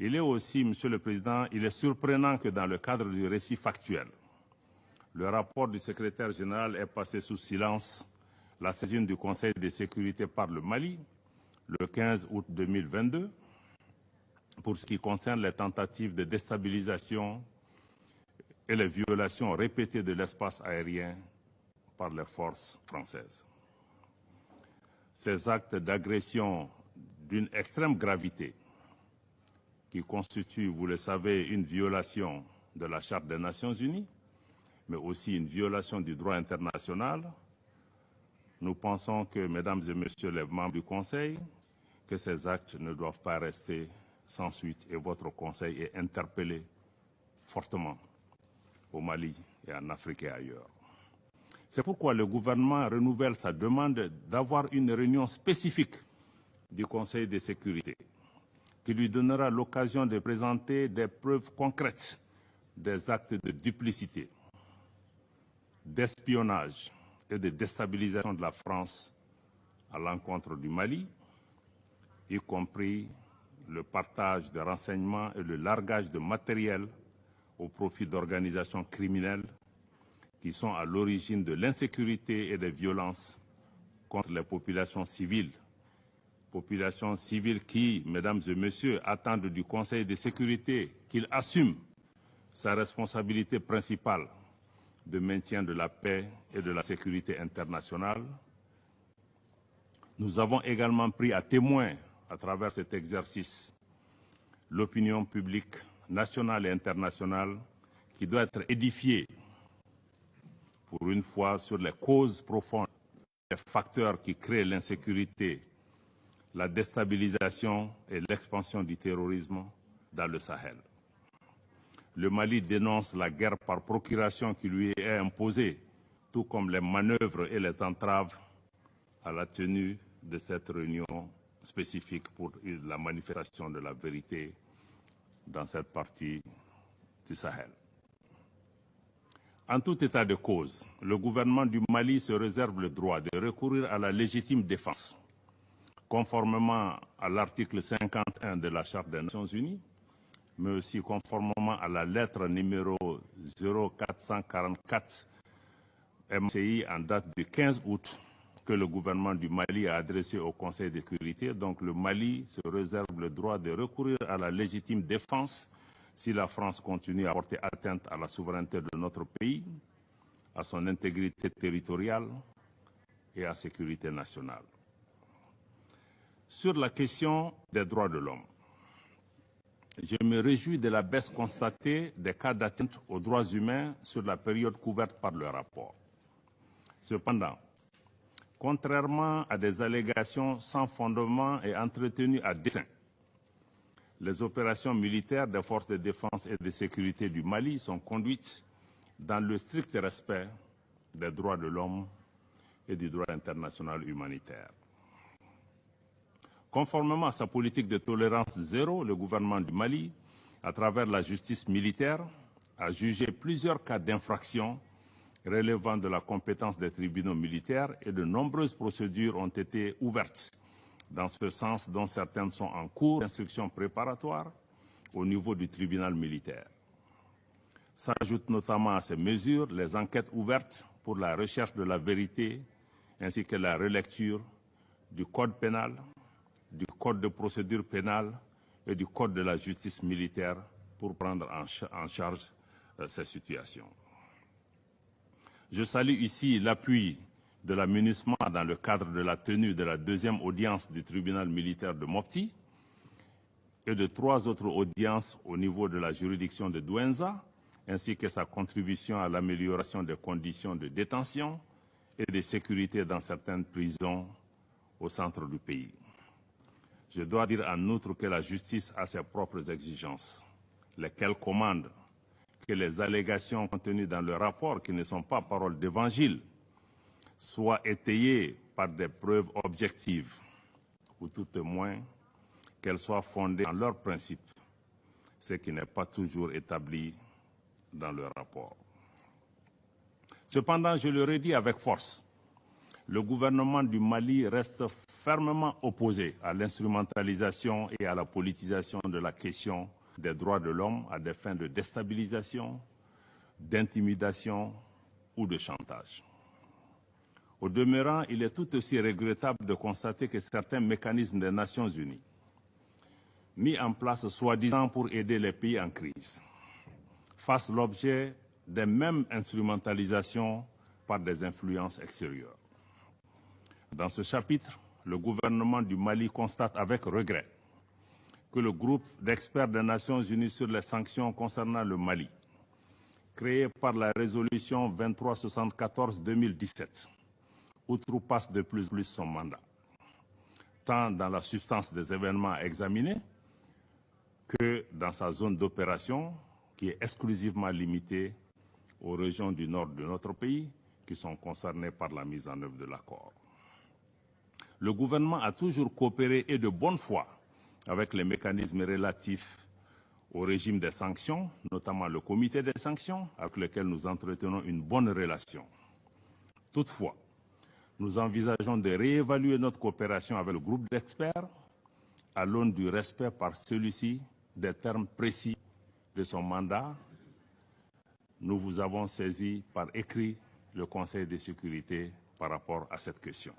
Il est aussi, Monsieur le Président, il est surprenant que dans le cadre du récit factuel, le rapport du secrétaire général ait passé sous silence la saisine du Conseil de sécurité par le Mali le 15 août 2022 pour ce qui concerne les tentatives de déstabilisation et les violations répétées de l'espace aérien par les forces françaises. Ces actes d'agression d'une extrême gravité qui constituent, vous le savez, une violation de la Charte des Nations Unies, mais aussi une violation du droit international. Nous pensons que, mesdames et messieurs les membres du Conseil, que ces actes ne doivent pas rester sans suite et votre Conseil est interpellé fortement au Mali et en Afrique et ailleurs. C'est pourquoi le gouvernement renouvelle sa demande d'avoir une réunion spécifique du Conseil de sécurité qui lui donnera l'occasion de présenter des preuves concrètes des actes de duplicité, d'espionnage et de déstabilisation de la France à l'encontre du Mali, y compris le partage de renseignements et le largage de matériel au profit d'organisations criminelles qui sont à l'origine de l'insécurité et des violences contre les populations civiles. Populations civiles qui, mesdames et messieurs, attendent du Conseil de sécurité qu'il assume sa responsabilité principale de maintien de la paix et de la sécurité internationale. Nous avons également pris à témoin, à travers cet exercice, l'opinion publique nationale et internationale qui doit être édifiée pour une fois sur les causes profondes, les facteurs qui créent l'insécurité, la déstabilisation et l'expansion du terrorisme dans le Sahel. Le Mali dénonce la guerre par procuration qui lui est imposée, tout comme les manœuvres et les entraves à la tenue de cette réunion spécifique pour la manifestation de la vérité dans cette partie du Sahel. En tout état de cause, le gouvernement du Mali se réserve le droit de recourir à la légitime défense, conformément à l'article 51 de la Charte des Nations Unies, mais aussi conformément à la lettre numéro 0444 MCI en date du 15 août que le gouvernement du Mali a adressé au Conseil de sécurité. Donc le Mali se réserve le droit de recourir à la légitime défense si la France continue à porter atteinte à la souveraineté de notre pays, à son intégrité territoriale et à la sécurité nationale. Sur la question des droits de l'homme, je me réjouis de la baisse constatée des cas d'atteinte aux droits humains sur la période couverte par le rapport. Cependant, contrairement à des allégations sans fondement et entretenues à dessein, les opérations militaires des forces de défense et de sécurité du Mali sont conduites dans le strict respect des droits de l'homme et du droit international humanitaire. Conformément à sa politique de tolérance zéro, le gouvernement du Mali, à travers la justice militaire, a jugé plusieurs cas d'infraction relevant de la compétence des tribunaux militaires et de nombreuses procédures ont été ouvertes dans ce sens, dont certaines sont en cours d'instruction préparatoire au niveau du tribunal militaire. S'ajoutent notamment à ces mesures les enquêtes ouvertes pour la recherche de la vérité ainsi que la relecture du code pénal, du code de procédure pénale et du code de la justice militaire pour prendre en charge ces situations. Je salue ici l'appui de la MINUSMA dans le cadre de la tenue de la deuxième audience du tribunal militaire de Mopti et de 3 autres audiences au niveau de la juridiction de Douenza, ainsi que sa contribution à l'amélioration des conditions de détention et de sécurité dans certaines prisons au centre du pays. Je dois dire en outre que la justice a ses propres exigences, lesquelles commandent que les allégations contenues dans le rapport, qui ne sont pas paroles d'évangile, soient étayées par des preuves objectives, ou tout au moins qu'elles soient fondées en leurs principes, ce qui n'est pas toujours établi dans le rapport. Cependant, je le redis avec force, le gouvernement du Mali reste fermement opposé à l'instrumentalisation et à la politisation de la question des droits de l'homme à des fins de déstabilisation, d'intimidation ou de chantage. Au demeurant, il est tout aussi regrettable de constater que certains mécanismes des Nations Unies, mis en place soi-disant pour aider les pays en crise, fassent l'objet des mêmes instrumentalisations par des influences extérieures. Dans ce chapitre, le gouvernement du Mali constate avec regret que le groupe d'experts des Nations Unies sur les sanctions concernant le Mali, créé par la résolution 2374-2017, outrepasse de plus en plus son mandat, tant dans la substance des événements à examiner que dans sa zone d'opération, qui est exclusivement limitée aux régions du nord de notre pays qui sont concernées par la mise en œuvre de l'accord. Le gouvernement a toujours coopéré et de bonne foi avec les mécanismes relatifs au régime des sanctions, notamment le comité des sanctions, avec lequel nous entretenons une bonne relation. Toutefois, nous envisageons de réévaluer notre coopération avec le groupe d'experts à l'aune du respect par celui-ci des termes précis de son mandat. Nous vous avons saisi par écrit le Conseil de sécurité par rapport à cette question.